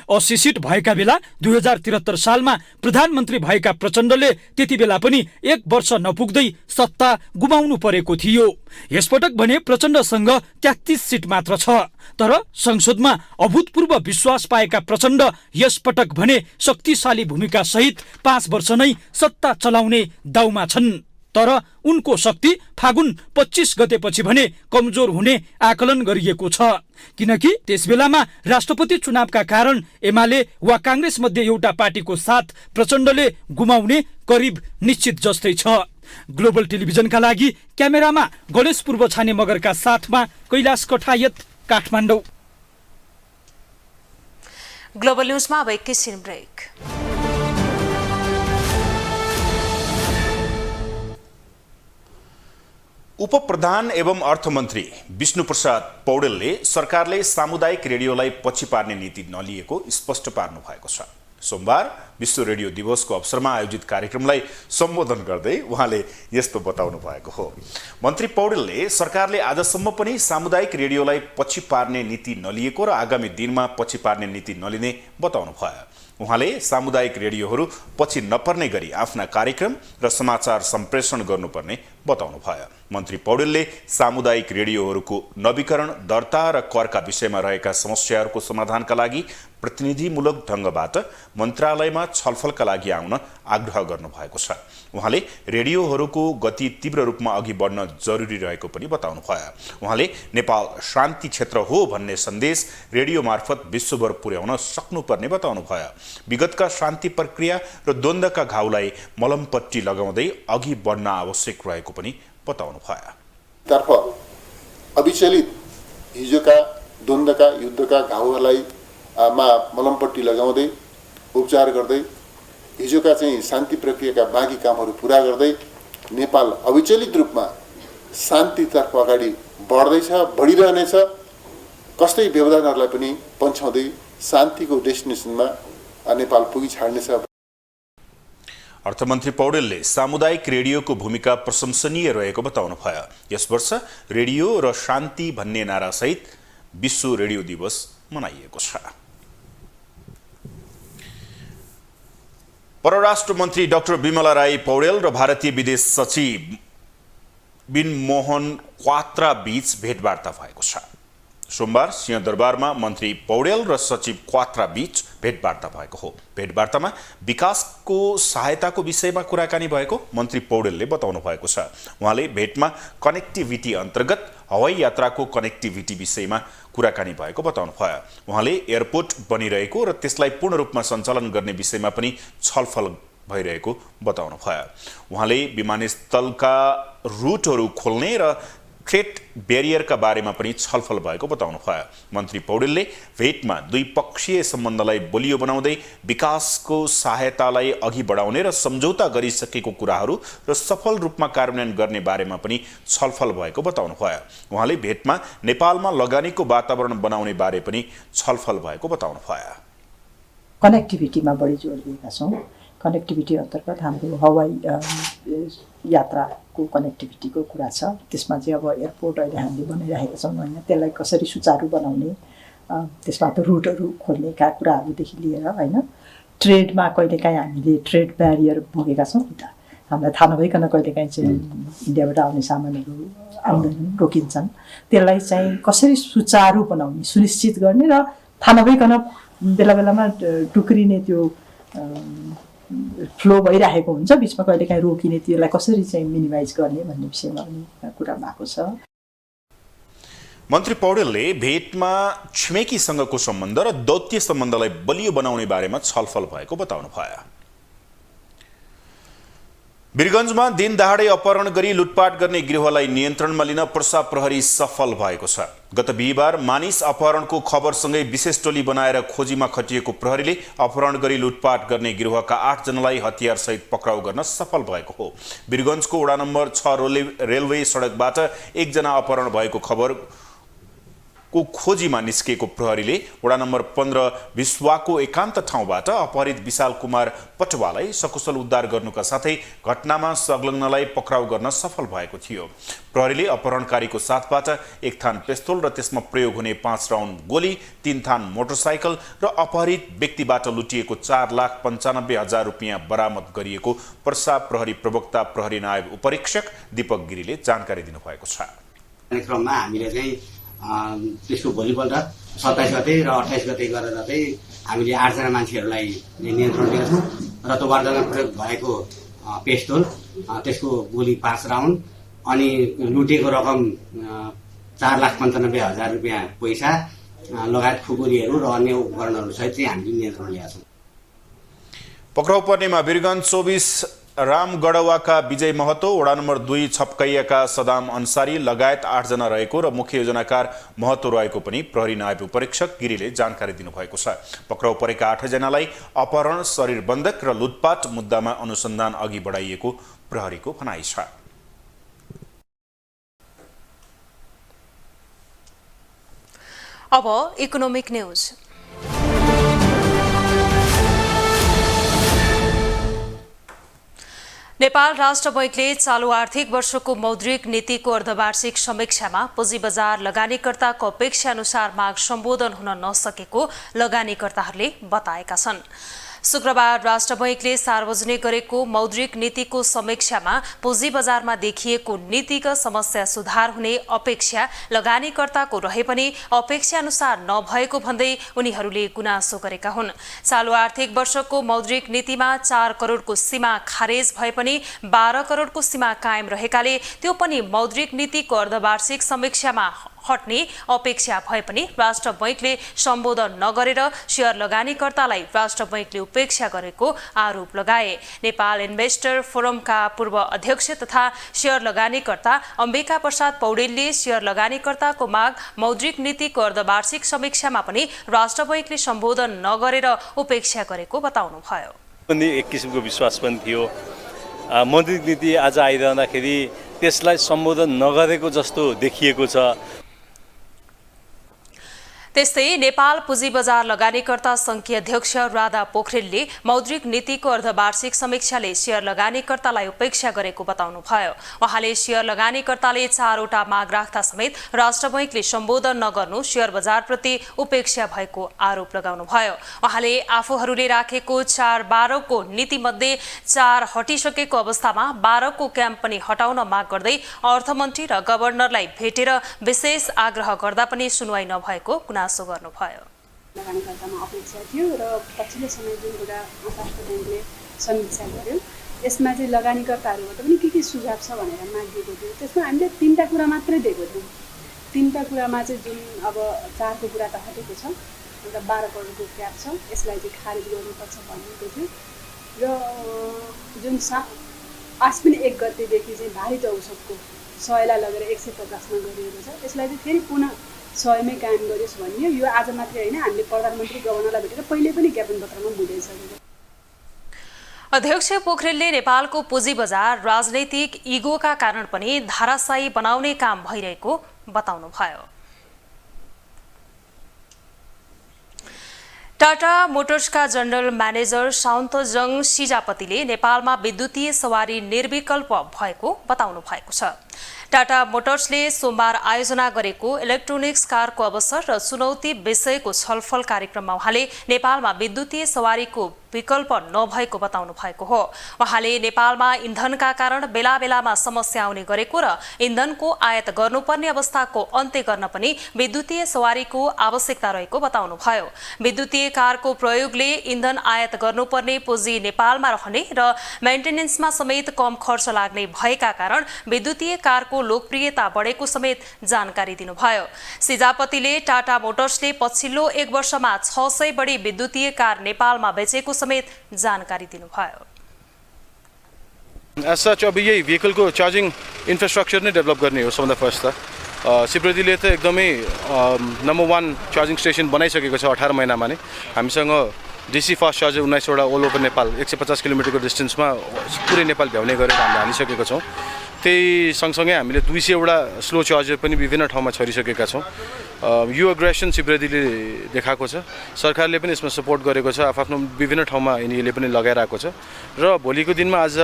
[SPEAKER 6] 80 सिट भएका बेला 2073 सालमा प्रधानमन्त्री भएका प्रचण्डले त्यति बेला पनि 1 वर्ष नपुग्दै सत्ता गुमाउनु परेको थियो। यसपटक भने प्रचण्डसँग 33 सिट मात्र छ। तर संसदमा अभूतपूर्व विश्वास पाएका प्रचण्ड यसपटक भने शक्तिशाली भूमिका सहित 5 वर्ष नै सत्ता चलाउने दाउमा छन्। तर उनको शक्ति फागुन 25 गतेपछि भने कमजोर हुने आकलन गरिएको छ, किनकि त्यसबेलामा राष्ट्रपति चुनावका कारण एमाले वा कांग्रेस मध्ये एउटा पार्टीको साथ प्रचण्डले गुमाउने करिब निश्चित जस्तै छ। ग्लोबल टेलिभिजनका लागि क्यामेरामा गणेश पूर्व छाने मगरका साथमा कैलाश कठायत, काठमाडौँ।
[SPEAKER 2] ग्लोबल न्यूजमा अब एकैछिन ब्रेक।
[SPEAKER 1] उपप्रधान एवं अर्थमन्त्री विष्णुप्रसाद पौडेलले सरकारले सामुदायिक रेडियोलाई पछि पार्ने नीति नलिएको स्पष्ट पार्नु भएको छ। सोमबार विश्व रेडियो दिवसको अवसरमा आयोजित कार्यक्रमलाई सम्बोधन गर्दै उहाँले यस्तो बताउनु भएको हो। मन्त्री पौडेलले सरकारले आजसम्म पनि सामुदायिक रेडियोलाई पछि पार्ने नीति नलिएको र आगामी दिनमा पछि पार्ने नीति नलिने बताउनु भयो। उहाँले सामुदायिक रेडियोहरू पछि नपर्ने गरी आफ्ना कार्यक्रम र समाचार सम्प्रेषण गर्नुपर्ने बताउनु भयो। मन्त्री पौडेलले सामुदायिक रेडियोहरूको नवीकरण, दर्ता र करका विषयमा रहेका समस्याहरूको समाधानका लागि प्रतिनिधिमूलक ढङ्गबाट मन्त्रालयमा छलफलका लागि आउन आग्रह गर्नुभएको छ। उहाँले रेडियोहरूको गति तीव्र रूपमा अघि बढ्न जरुरी रहेको पनि बताउनु भयो। उहाँले नेपाल शान्ति क्षेत्र हो भन्ने सन्देश रेडियो मार्फत विश्वभर पुर्याउन सक्नुपर्ने बताउनु भयो। विगतका शान्ति प्रक्रिया र द्वन्द्वका घाउलाई मलमपट्टी लगाउँदै अघि बढ्न आवश्यक रहेको पनि बताउनु भयो।
[SPEAKER 20] तर्फ अविचलित हिजोका द्वन्द्वका युद्धका घाउहरूलाई मलमपट्टी लगाउँदै उपचार गर्दै हिजोका चाहिँ शान्ति प्रक्रियाका बाँकी कामहरू पुरा गर्दै नेपाल अविचलित रूपमा शान्तितर्फ अगाडि बढ्दैछ, बढिरहनेछ। कस्तै व्यवधानहरूलाई पनि पन्छाउँदै शान्तिको डेस्टिनेसनमा नेपाल पुगी छाड्नेछ।
[SPEAKER 1] अर्थमन्त्री पौडेलले सामुदायिक रेडियोको भूमिका प्रशंसनीय रहेको बताउनु भयो। यस वर्ष रेडियो र शान्ति भन्ने नारासहित विश्व रेडियो दिवस मनाइएको छ। परराष्ट्र मन्त्री डाक्टर बिमला राई पौडेल र भारतीय विदेश सचिव बिन मोहन क्वात्रा बीच भेटवार्ता भएको छ। सोमबार सिंहदरबारमा मन्त्री पौडेल र सचिव क्वात्रा बीच भेटवार्ता भएको हो। भेटवार्तामा विकासको सहायताको विषयमा कुराकानी भएको मन्त्री पौडेलले बताउनु भएको छ। उहाँले भेटमा कनेक्टिभिटी अन्तर्गत हवाई यात्राको कनेक्टिभिटी विषयमा कुराकानी भएको बताउनुभयो। उहाँले एयरपोर्ट बनिरहेको र त्यसलाई पूर्ण रूपमा सञ्चालन गर्ने विषयमा पनि छलफल भइरहेको बताउनुभयो। उहाँले विमानस्थलका रुटहरू खोल्ने र ट्रेड ब्यारियरका बारेमा पनि छलफल भएको बताउनुभयो। मन्त्री पौडेलले भेटमा द्विपक्षीय सम्बन्धलाई बलियो बनाउँदै विकासको सहायतालाई अघि बढाउने र सम्झौता गरिसकेको कुराहरू र सफल रूपमा कार्यान्वयन गर्ने बारेमा पनि छलफल भएको बताउनुभयो। उहाँले भेटमा नेपालमा लगानीको वातावरण बनाउने बारे पनि छलफल भएको बताउनुभयो।
[SPEAKER 21] कनेक्टिभिटीमा बढी जोड दिएका छौँ। कनेक्टिभिटी अन्तर्गत हाम्रो हवाई यात्राको कनेक्टिभिटीको कुरा छ। त्यसमा चाहिँ अब एयरपोर्ट अहिले हामीले बनाइरहेका छौँ होइन, त्यसलाई कसरी सुचारू बनाउने, त्यसमा त रुटहरू खोल्नेका कुराहरूदेखि लिएर होइन, ट्रेडमा कहिलेकाहीँ हामीले ट्रेड ब्यारियर भोगेका छौँ नि त। हामीलाई थाहा नभइकन कहिलेकाहीँ चाहिँ इन्डियाबाट आउने सामानहरू आउँदैनन्, रोकिन्छन्। त्यसलाई चाहिँ कसरी सुचारू बनाउने, सुनिश्चित गर्ने र थाहा नभइकन बेला बेलामा टुक्रिने त्यो फ्लो भइरहेको हुन्छ, बिचमा कहिलेकाहीँ रोकिने, त्यसलाई कसरी चाहिँ मिनिमाइज गर्ने भन्ने विषयमा पनि कुरा भएको छ।
[SPEAKER 1] मन्त्री पौडेलले भेटमा छिमेकीसँगको सम्बन्ध र दौत्य सम्बन्धलाई बलियो बनाउने बारेमा छलफल भएको बताउनुभयो। वीरगञ्जमा दिन दहाडे अपहरण गरी लुटपाट गर्ने गिरोहलाई नियन्त्रणमा लिन पर्सा प्रहरी सफल भएको छ। गत बिहिबार मानिस अपहरणको खबरसँगै विशेष टोली बनाएर खोजीमा खटिएको प्रहरीले अपहरण गरी लुटपाट गर्ने गिरोहका 8 जनालाई हतियारसहित पक्राउ गर्न सफल भएको हो। वीरगञ्जको वडा नम्बर 6 रेलवे सडकबाट 1 जना अपहरण भएको खबर को खोजीमा निस्केको प्रहरीले वडा नम्बर 15 विश्वाको एकान्त ठाउँबाट अपहरित विशाल कुमार पटवालाई सकुशल उद्धार गर्नुका साथै घटनामा संलग्नलाई पक्राउ गर्न सफल भएको थियो। प्रहरीले अपहरणकारीको साथबाट 1 थान पिस्तोल र त्यसमा प्रयोग हुने 5 राउन्ड गोली, 3 थान मोटरसाइकल र अपहरित व्यक्तिबाट लुटिएको 4,95,000 रुपियाँ बरामद गरिएको पर्सा प्रहरी प्रवक्ता प्रहरी नायब उपरीक्षक दीपक गिरीले जानकारी दिनुभएको छ।
[SPEAKER 22] कार्यक्रममा हामीले चाहिँ त्यसको भोलिपल्ट 27 गते र 28 गते गरेर चाहिँ हामीले 8 जना मान्छेहरूलाई नियन्त्रण लिएका छौँ र त्यो वारदातमा प्रयोग भएको पिस्तोल, त्यसको गोली 5 राउन्ड अनि लुटेको रकम 4,95,000 रुपियाँ पैसा लगायत खुकुरीहरू र अन्य उपकरणहरू सहित चाहिँ हामीले नियन्त्रण लिएका छौँ।
[SPEAKER 1] पक्राउ पर्नेमा वीरगञ्ज 24 रामगढवाका विजय महतो, वडा नम्बर 2 छपकैयाका सदाम अन्सारी लगायत 8 जना रहेको र मुख्य योजनाकार महतो रहेको पनि प्रहरी नायब उपरीक्षक गिरीले जानकारी दिनुभएको छ। पक्राउ परेका 8 जनालाई अपहरण, शरीर बन्धक र लुटपाट मुद्दामा अनुसन्धान अघि बढाइएको प्रहरीको भनाइ छ।
[SPEAKER 2] अब इकोनोमिक न्यूज। नेपाल राष्ट्र बैंकले चालू आर्थिक वर्षको मौद्रिक नीतिको अर्धवार्षिक समीक्षामा पुँजी बजार लगानीकर्ताको अपेक्षा अनुसार माग सम्बोधन हुन नसकेको लगानीकर्ताहरूले बताएका छन्। शुक्रबार राष्ट्र बैंकले सार्वजनिक गरेको मौद्रिक नीतिको समीक्षामा पुँजी बजारमा देखिएको नीतिगत समस्या सुधार हुने अपेक्षा लगानीकर्ताको रहे पनि अपेक्षा अनुसार नभएको भन्दै उनीहरूले गुनासो गरेका हुन्। चालू आर्थिक वर्षको मौद्रिक नीतिमा 4 करोडको सीमा खारेज भए पनि 12 करोडको सीमा कायम रहेकाले त्यो पनि मौद्रिक नीतिको अर्धवार्षिक समीक्षामा हट्ने अपेक्षा भए पनि राष्ट्र बैंकले सम्बोधन नगरेर शेयर लगानीकर्तालाई राष्ट्र बैंकले उपेक्षा गरेको आरोप लगाए। नेपाल इन्भेस्टर फोरमका पूर्व अध्यक्ष तथा शेयर लगानीकर्ता अम्बिका प्रसाद पौडेलले शेयर लगानीकर्ताको माग मौद्रिक नीतिको अर्धवार्षिक समीक्षामा पनि राष्ट्र बैंकले सम्बोधन नगरेर उपेक्षा गरेको बताउनुभयो।
[SPEAKER 23] पनि एक किसिमको विश्वास पनि थियो। मौद्रिक नीति आज आइरहँदाखेरि त्यसलाई सम्बोधन नगरेको जस्तो देखिएको छ।
[SPEAKER 2] त्यस्तै नेपाल पुँजी बजार लगानीकर्ता संघीय अध्यक्ष राधा पोखरेलले मौद्रिक नीतिको अर्धवार्षिक समीक्षाले शेयर लगानीकर्तालाई उपेक्षा गरेको बताउनुभयो। उहाँले शेयर लगानीकर्ताले 4 वटा माग राख्दा समेत राष्ट्र बैंकले सम्बोधन नगर्नु शेयर बजारप्रति उपेक्षा भएको आरोप लगाउनुभयो। उहाँले आफूहरूले राखेको 4-12 को नीतिमध्ये 4 हटिसकेको अवस्थामा 12 को क्याम्प पनि हटाउन माग गर्दै अर्थमन्त्री र गभर्नरलाई भेटेर विशेष आग्रह गर्दा पनि सुनवाई नभएको गुनासो गर्नुभयो।
[SPEAKER 24] लगानीकर्तामा अपेक्षा थियो र पछिल्लो समय जुन कुरा राष्ट्र बैंकले समीक्षा गर्यो यसमा चाहिँ लगानीकर्ताहरूबाट पनि के सुझाव छ भनेर मागिएको थियो। त्यसमा हामीले 3टा कुरा मात्रै दिएको थियौँ। तीनटा कुरामा चाहिँ जुन अब 4को कुरा त हटेको छ, एउटा 12 करोडको क्याप छ, यसलाई चाहिँ खारेज गर्नुपर्छ भनेको थियो र जुन आज पनि 1 गतेदेखि चाहिँ भारी औषधको 100लाई लगेर 150मा गरिएको छ, यसलाई चाहिँ फेरि पुनः 100मै कायम गरियोस् भन्ने यो आज मात्रै होइन, हामीले प्रधानमन्त्री गभर्नरलाई भेटेर पहिले पनि ज्ञापन पत्रमा बुझाइसकेको।
[SPEAKER 2] अध्यक्ष पोखरेलले नेपालको पुँजी बजार राजनैतिक इगोका कारण पनि धाराशायी बनाउने काम भइरहेको बताउनुभयो। टाटा मोटर्सका जनरल म्यानेजर साउन्तजङ सिजापतिले नेपालमा विद्युतीय सवारी निर्विकल्प भएको बताउनु भएको छ। टाटा मोटर्सले सोमबार आयोजना गरेको इलेक्ट्रोनिक्स कारको अवसर र चुनौती विषयको छलफल कार्यक्रममा उहाँले नेपालमा विद्युतीय सवारीको विकल्प नभएको बताउनु भएको हो। उहाँले नेपालमा इन्धनका कारण बेला बेलामा समस्या आउने गरेको र इन्धनको आयात गर्नुपर्ने अवस्थाको अन्त्य गर्न पनि विद्युतीय सवारीको आवश्यकता रहेको बताउनुभयो। विद्युतीय कारको प्रयोगले इन्धन आयात गर्नुपर्ने पुँजी नेपालमा रहने र मेन्टेनेन्समा समेत कम खर्च लाग्ने भएका कारण विद्युतीय कारको लोकप्रियता बढेको समेत जानकारी दिनुभयो। सिजापतिले टाटा मोटर्सले पछिल्लो 1 वर्षमा 600 बढी विद्युतीय कार नेपालमा बेचेको समेत जानकारी दिनुभयो।
[SPEAKER 3] एज सच अब यही भेहिकलको चार्जिङ इन्फ्रास्ट्रक्चर नै डेभलप गर्ने हो सबभन्दा फर्स्ट त। सिप्रदीले त एकदमै नम्बर 1 चार्जिङ स्टेसन बनाइसकेको छ 18 महिनामा नै। हामीसँग डिसी फास्ट चार्जर 19वटा ओल ओभर नेपाल 150 किलोमिटरको डिस्टेन्समा पुरै नेपाल भ्याउने गरेर हामीले हालिसकेका छौँ। त्यही सँगसँगै हामीले 200वटा स्लो चार्जर पनि विभिन्न ठाउँमा छरिसकेका छौँ। यो एग्रेसन सिप्रदीले देखाएको छ, सरकारले पनि यसमा सपोर्ट गरेको छ, आफ्नो विभिन्न ठाउँमा यिनीहरूले पनि लगाइरहेको छ र भोलिको दिनमा आज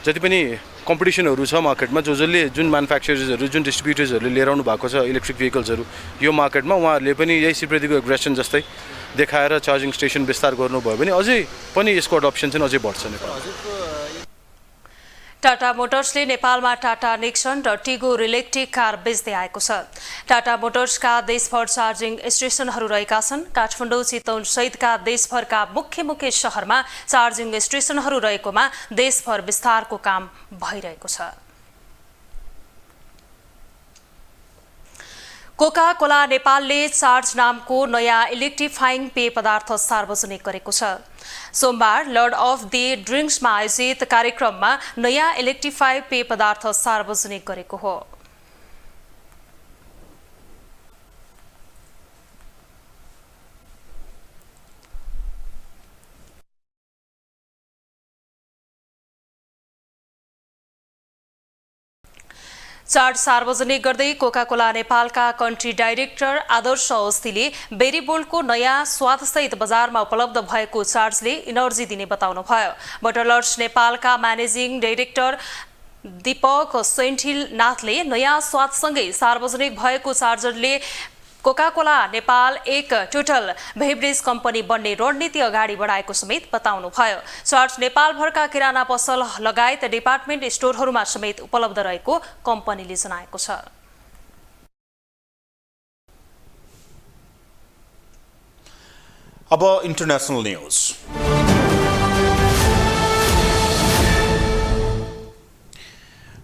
[SPEAKER 3] जति पनि कम्पिटिसनहरू छ मार्केटमा जसले जुन म्यानुफ्याक्चरर्सहरू जुन डिस्ट्रिब्युटर्सहरूले लिएर आउनु भएको छ इलेक्ट्रिक भेहिकल्सहरू यो मार्केटमा उहाँहरूले पनि यही सिप्रदीको एग्रेसन जस्तै देखाएर चार्जिङ स्टेसन विस्तार गर्नुभयो भने अझै पनि यसको एडप्सन चाहिँ अझै बढ्छ नेपालमा।
[SPEAKER 2] टाटा मोटर्सले नेपालमा टाटा नेक्सन र टिगोर इलेक्ट्रिक कार बेच्दै आएको छ। टाटा मोटर्सका देशभर चार्जिङ स्टेसनहरू रहेका छन्। काठमाडौँ, चितवन सहितका देशभरका मुख्य शहरमा चार्जिङ स्टेसनहरू रहेकोमा देशभर विस्तारको काम भइरहेको छ। कोका कोला नेपालले चार्ज नामको नयाँ इलेक्ट्रिफाइङ पेय पदार्थ सार्वजनिक गरेको छ। सोमबार लर्ड अफ द ड्रिङ्क्समा आयोजित कार्यक्रममा नयाँ इलेक्ट्रिफाई पेय पदार्थ सार्वजनिक गरेको हो। चार्ज सार्वजनिक गर्दै कोका कोला नेपालका कन्ट्री डाइरेक्टर आदर्श अवस्थीले बेरीबोल्डको नयाँ स्वादसहित बजारमा उपलब्ध भएको चार्जले इनर्जी दिने बताउनुभयो। बटलर्स नेपालका म्यानेजिङ डाइरेक्टर दीपक सेन्थिलनाथले नयाँ स्वादसँगै सार्वजनिक भएको चार्जरले कोका कोला नेपाल एक टोटल बेभरेज कम्पनी बन्ने रणनीति अगाडि बढाएको समेत बताउनुभयो। चार्ज नेपालभरका किराना पसल लगायत डिपार्टमेन्ट स्टोरहरूमा समेत उपलब्ध रहेको कम्पनीले जनाएको छ।
[SPEAKER 1] अब इन्टरनेशनल न्यूज।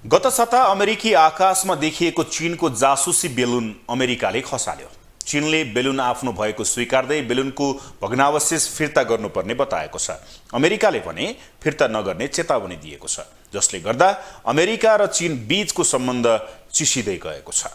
[SPEAKER 1] गत साता अमेरिकी आकाशमा देखिएको चीनको जासुसी बेलुन अमेरिकाले खसाल्यो। चीनले बेलुन आफ्नो भएको स्वीकार्दै बेलुनको भग्नावशेष फिर्ता गर्नुपर्ने बताएको छ। अमेरिकाले भने फिर्ता नगर्ने चेतावनी दिएको छ, जसले गर्दा अमेरिका र चीन बीचको सम्बन्ध चिसिँदै गएको छ।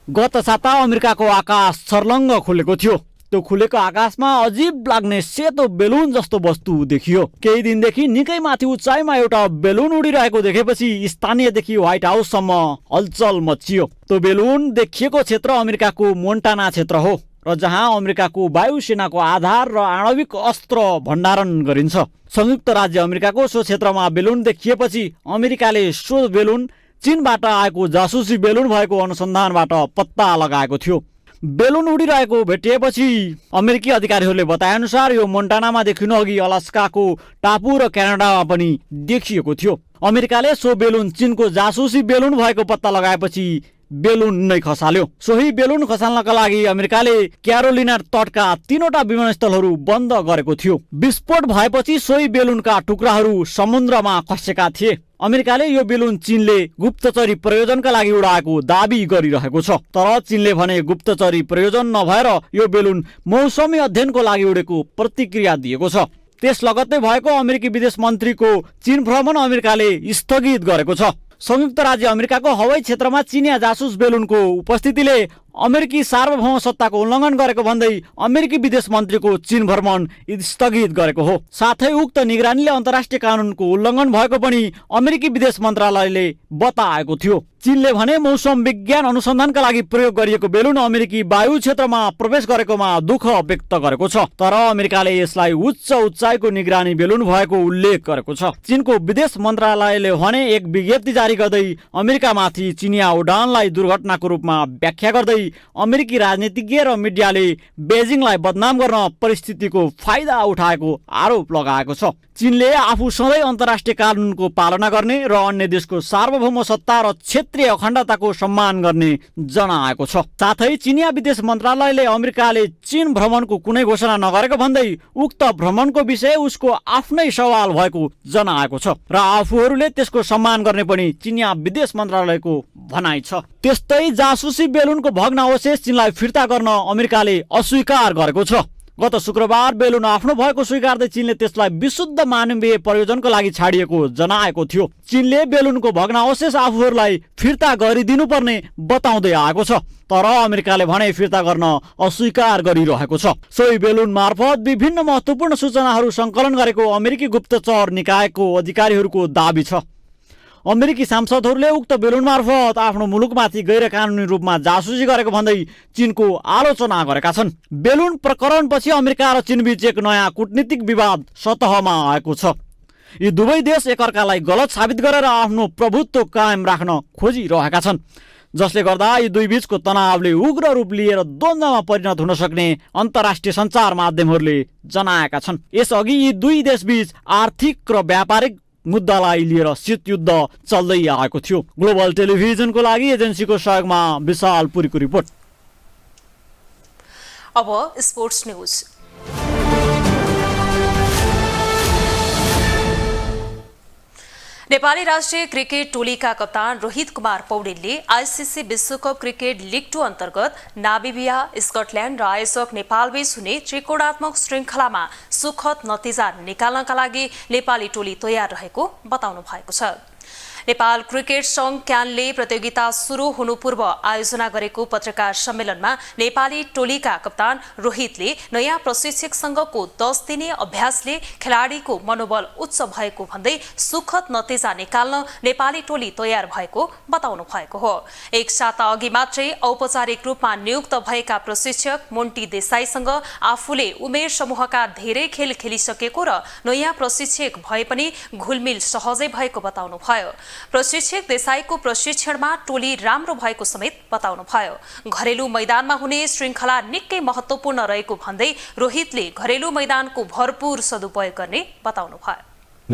[SPEAKER 4] गत साता अमेरिकाको आकाश छर्लङ्ग खुलेको थियो। त्यो खुलेको आकाशमा अजीब लाग्ने सेतो बेलुन जस्तो वस्तु देखियो। केही दिनदेखि निकै माथि उचाइमा एउटा बेलुन उडिरहेको देखेपछि स्थानीयदेखि व्हाइट हाउससम्म हलचल मचियो। त्यो बेलुन देखिएको क्षेत्र अमेरिकाको मोन्टाना क्षेत्र हो र जहाँ अमेरिकाको वायुसेनाको आधार र आणविक अस्त्र भण्डारण गरिन्छ। संयुक्त राज्य अमेरिकाको सो क्षेत्रमा बेलुन देखिएपछि अमेरिकाले सो बेलुन चीनबाट आएको जासुसी बेलुन भएको अनुसन्धानबाट पत्ता लगाएको थियो। बेलुन उडिरहेको भेटिएपछि अमेरिकी अधिकारीहरूले बताए अनुसार यो मोन्टानामा देखिनु अघि अलास्काको टापु र क्यानाडामा पनि देखिएको थियो। अमेरिकाले सो बेलुन चीनको जासुसी बेलुन भएको पत्ता लगाएपछि बेलुन नै खसाल्यो। सोही बेलुन खसाल्नका लागि अमेरिकाले क्यारोलिना तटका 3वटा विमानस्थलहरू बन्द गरेको थियो। विस्फोट भएपछि सोही बेलुनका टुक्राहरू समुद्रमा खसेका थिए। अमेरिकाले यो बेलुन चीनले गुप्तचरी प्रयोजनका लागि उडाएको दाबी गरिरहेको छ। तर चीनले भने गुप्तचरी प्रयोजन नभएर यो बेलुन मौसमी अध्ययनको लागि उडेको प्रतिक्रिया दिएको छ। त्यस लगत्तै भएको अमेरिकी विदेश मन्त्रीको चीन भ्रमण अमेरिकाले स्थगित गरेको छ। संयुक्त राज्य अमेरिकाको हवाई क्षेत्रमा चिनिया जासुस बेलुनको उपस्थितिले अमेरिकी सार्वभौम सत्ताको उल्लङ्घन गरेको भन्दै अमेरिकी विदेश मन्त्रीको चीन भ्रमण स्थगित गरेको हो। साथै उक्त निगरानीले अन्तर्राष्ट्रिय कानुनको उल्लङ्घन भएको पनि अमेरिकी विदेश मन्त्रालयले बताएको थियो। चीनले भने मौसम विज्ञान अनुसन्धानका लागि प्रयोग गरिएको बेलुन अमेरिकी वायु क्षेत्रमा प्रवेश गरेकोमा दुःख व्यक्त गरेको छ। तर अमेरिकाले यसलाई उच्च उचाइको निगरानी बेलुन भएको उल्लेख गरेको छ। चीनको विदेश मन्त्रालयले भने एक विज्ञप्ति जारी गर्दै अमेरिकामाथि चिनिया उडानलाई दुर्घटनाको रूपमा व्याख्या गर्दै अमेरिकी राजनीतिज्ञ र मिडियाले बेजिङलाई बदनाम गर्न परिस्थितिको फाइदा उठाएको आरोप लगाएको छ। चीनले आफू सधैँ अन्तर्राष्ट्रिय कानुनको पालना गर्ने र अन्य देशको सार्वभौम सत्ता र क्षेत्रीय अखण्डताको सम्मान गर्ने जनाएको छ। साथै चिनिया विदेश मन्त्रालयले अमेरिकाले चीन भ्रमणको कुनै घोषणा नगरेको भन्दै उक्त भ्रमणको विषय उसको आफ्नै सवाल भएको जनाएको छ र आफूहरूले त्यसको सम्मान गर्ने पनि चिनिया विदेश मन्त्रालयको भनाइ छ। त्यस्तै जासुसी बेलुनको भग्नावशेष चीनलाई फिर्ता गर्न अमेरिकाले अस्वीकार गरेको छ। गत शुक्रबार बेलुन आफ्नो भएको स्वीकार्दै चीनले त्यसलाई विशुद्ध मानवीय प्रयोजनको लागि छाडिएको जनाएको थियो। चीनले बेलुनको भग्नावशेष आफूहरूलाई फिर्ता गरिदिनुपर्ने बताउँदै आएको छ। तर अमेरिकाले भने फिर्ता गर्न अस्वीकार गरिरहेको छ। सोही बेलुन मार्फत विभिन्न महत्त्वपूर्ण सूचनाहरू सङ्कलन गरेको अमेरिकी गुप्तचर निकायको अधिकारीहरूको दाबी छ। अमेरिकी सांसदहरूले उक्त बेलुन मार्फत आफ्नो मुलुकमाथि गैर कानुनी रूपमा जासुसी गरेको भन्दै चीनको आलोचना गरेका छन्। बेलुन प्रकरणपछि अमेरिका र चीनबीच एक नयाँ कूटनीतिक विवाद सतहमा आएको छ। यी दुवै देश एकअर्कालाई गलत साबित गरेर आफ्नो प्रभुत्व कायम राख्न खोजिरहेका छन्, जसले गर्दा यी दुई बीचको तनावले उग्र रूप लिएर द्वन्द्वमा परिणत हुन सक्ने अन्तर्राष्ट्रिय सञ्चार माध्यमहरूले जनाएका छन्। यसअघि यी दुई देशबीच आर्थिक र व्यापारिक मुद्दालाई लिएर शीत युद्ध चल्दै आएको थियो। ग्लोबल टेलिभिजनको लागि एजेन्सीको सहयोगमा विशाल पुरीको रिपोर्ट।
[SPEAKER 2] अब स्पोर्ट्स न्यूज। नेपाली राष्ट्रिय क्रिकेट टोलीका कप्तान रोहित कुमार पौडेलले आईसीसी विश्वकप क्रिकेट लिग 2 अन्तर्गत नामिबिया, स्कटल्याण्ड र आयोजक नेपालबीच हुने त्रिकोणात्मक श्रृङ्खलामा सुखद नतिजा निकाल्नका लागि नेपाली टोली तयार रहेको बताउनु भएको छ। नेपाल क्रिकेट संघ क्यानले प्रतियोगिता सुरु हुनु पूर्व आयोजना गरेको पत्रकार सम्मेलनमा नेपाली टोलीका कप्तान रोहितले नयाँ प्रशिक्षकसँगको 10 दिने अभ्यासले खेलाडीको मनोबल उच्च भएको भन्दै सुखद नतिजा निकाल्न नेपाली टोली तयार भएको बताउनु भएको हो। एक साता अघि मात्रै औपचारिक रूपमा नियुक्त भएका प्रशिक्षक मोन्टी देसाईसँग आफूले उमेर समूहका धेरै खेल खेलिसकेको र नयाँ प्रशिक्षक भए पनि घुलमिल सहजै भएको बताउनु भयो। प्रशिक्षक देसाईको प्रशिक्षणमा टोली राम्रो भएको समेत बताउनु भयो। घरेलु मैदानमा हुने श्रृङ्खला निकै महत्त्वपूर्ण रहेको भन्दै रोहितले घरेलु मैदानको भरपूर सदुपयोग गर्ने बताउनु भयो।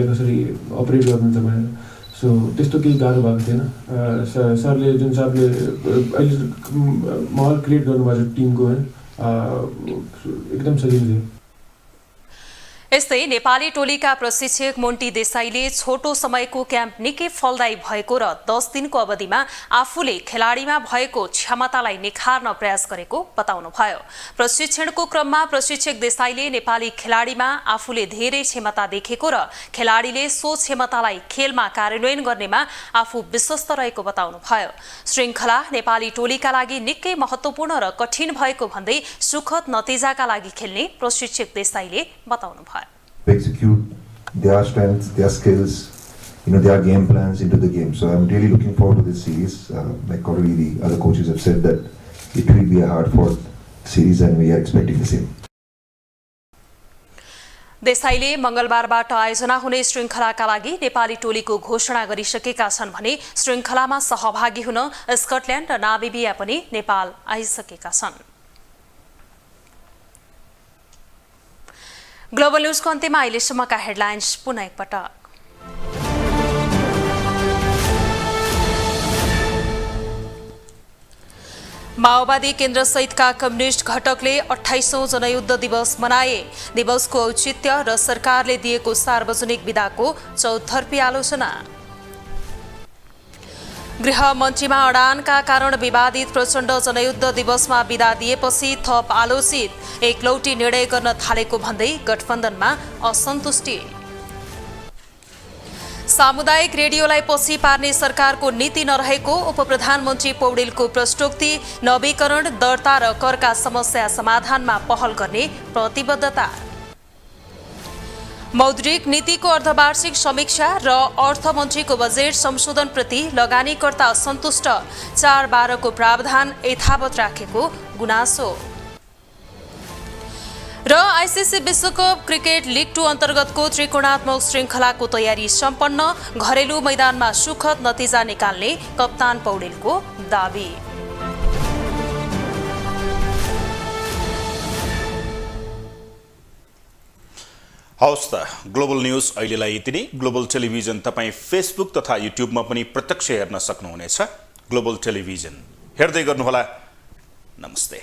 [SPEAKER 5] कसरी अपरेट गर्नुहुन्छ भनेर सो त्यस्तो केही गाह्रो भएको थिएन। सरले जुन हिसाबले अहिले माहौल क्रिएट गर्नुभएको छ टिमको एकदम सजिलो थियो।
[SPEAKER 2] यस्तै नेपाली टोलीका प्रशिक्षक मोन्टी देसाईले छोटो समयको क्याम्प निकै फलदायी भएको र 10 दिनको अवधिमा आफूले खेलाडीमा भएको क्षमतालाई निखार्न प्रयास गरेको बताउनु भयो। प्रशिक्षणको क्रममा प्रशिक्षक देसाईले नेपाली खेलाडीमा आफूले धेरै क्षमता देखेको र खेलाडीले सो क्षमतालाई खेलमा कार्यान्वयन गर्नेमा आफू विश्वस्त रहेको बताउनु भयो। श्रृङ्खला नेपाली टोलीका लागि निकै महत्त्वपूर्ण र कठिन भएको भन्दै सुखद नतिजाका लागि खेल्ने प्रशिक्षक देसाईले बताउनु भयो।
[SPEAKER 7] Execute their strengths, their skills, their game plans into the game. So I'm really looking forward to this series. Like already the other coaches have said that it will be a hard-fought series and we are expecting the same.
[SPEAKER 2] देसाईले मंगलबारबाट आयोजना हुने श्रृङ्खलाका लागि नेपाली टोलीको घोषणा गरिसकेका छन् भने श्रृङ्खलामा सहभागी हुन स्कटल्याण्ड र नामिबिया पनि नेपाल आइसकेका छन्। ग्लोबल न्यूजको अन्त्यमा अहिलेसम्मका हेडलाइन्स पुनः एकपटक। माओवादी केन्द्र सहितका कम्युनिस्ट घटकले 28औं जनयुद्ध दिवस मनाए। दिवसको औचित्य र सरकारले दिएको सार्वजनिक बिदाको चौतर्फी आलोचना। गृहमन्त्रीमा अडानका कारण विवादित प्रचण्ड जनयुद्ध दिवसमा बिदा दिएपछि थप आलोचित एकलौटी निर्णय गर्न थालेको भन्दै गठबन्धनमा असन्तुष्टि। सामुदायिक रेडियोलाई पछि पार्ने सरकारको नीति नरहेको उपप्रधानमन्त्री पौडेलको प्रश्नोक्ति। नवीकरण, दर्ता र करका समस्या समाधानमा पहल गर्ने प्रतिबद्धता। मौद्रिक नीतिको अर्धवार्षिक समीक्षा र अर्थमन्त्रीको बजेट संशोधनप्रति लगानीकर्ता असन्तुष्ट। 4/12 को प्रावधान यथावत राखेको गुनासो। र आइसिसी विश्वकप क्रिकेट लिग 2 अन्तर्गतको त्रिकोणात्मक श्रृङ्खलाको तयारी सम्पन्न। घरेलु मैदानमा सुखद नतिजा निकाल्ने कप्तान पौडेलको दावी।
[SPEAKER 1] हवस् त, ग्लोबल न्यूज अहिलेलाई यति नै। ग्लोबल टेलिभिजन तपाईँ फेसबुक तथा युट्युबमा पनि प्रत्यक्ष हेर्न सक्नुहुनेछ। ग्लोबल टेलिभिजन हेर्दै गर्नुहोला। नमस्ते।